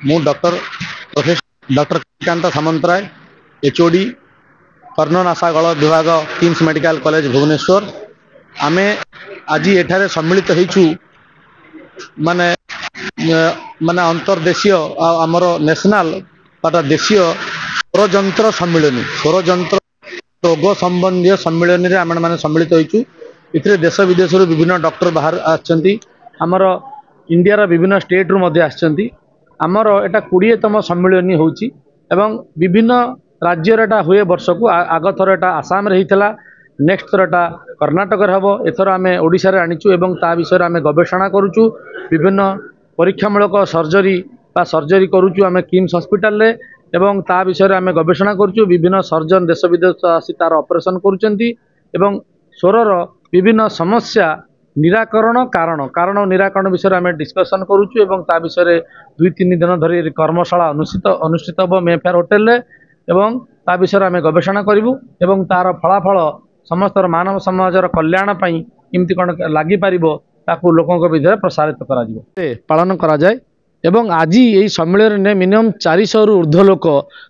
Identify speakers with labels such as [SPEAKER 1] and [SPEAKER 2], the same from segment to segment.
[SPEAKER 1] मु doctor Shrikant Samantaray HOD कर्णनासागल विभाग KIMS medical college Bhubaneswar आमे आज एठारे सम्मिलित होइछु माने माने अंतर्देशीय आमर नेशनल तथा देशीय स्वरजंत्र स्वरजंत्र रोग संबंधी सम्मिलन रे आम मैंने सम्मिलित होइछु। इथिरे देश विदेश विभिन्न डॉक्टर बाहर आछंती आमर इंडिया रा विभिन्न स्टेट रु मध्ये आछंती। आमर एटा 20तम सम्मिलन होउची एवं विभिन्न राज्य रे एटा हुए वर्ष को आग थर एटा आसाम रे हितला नेक्स्ट थर एटा कर्नाटक रे हबो एथर आमे ओडिसा रे आनिचु एवं ता विषय रे आमे गवेषणा करूचु विभिन्न परीक्षामूलक सर्जरी करूचु आमे किम्स हॉस्पिटल रे एवं ता विषय रे आमे गवेषणा करूचु विभिन्न सर्जन देश विदेश आसी तार ऑपरेशन करूचंती एवं स्वरर विभिन्न समस्या निराकरण कारण निराकरण विषय आम डिस्कसन करूचु एवं ता विषय 2-3 दिन धरी कर्मशाला अनुष्ठित हम मेफेयर होटेल रे एवं ता विषय आम गवेषणा करूँ एवं तार फलाफल समस्त मानव समाजर कल्याण पई केमती कौन लगी पारिबो ताकू लोकों विधि प्रसारित करा पालन करा जाए। एवं आज यही सम्मेलन में मिनिमम 400 रु ऊर्ध्व लोक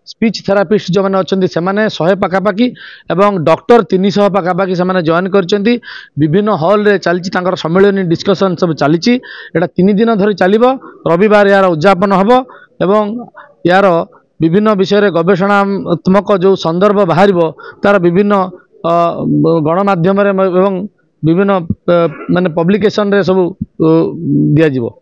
[SPEAKER 1] स्पीच थेरापिस्ट जो मैंने अच्छा से 100 पाखापाखि एवं डॉक्टर 300 पाखापाखि से जॉइन करछंती विभिन्न हॉल रे चलची तांकर सम्मेलन डिस्कशन सब चली 3 दिन धरी चलिबो। रविवार यार उद्यापन हबो एवं यार विभिन्न विषय गवेषणात्मक जो संदर्भ बाहर तार विभिन्न गणमाध्यम एवं विभिन्न माने पब्लिकेशन रे सब दिया जिवो।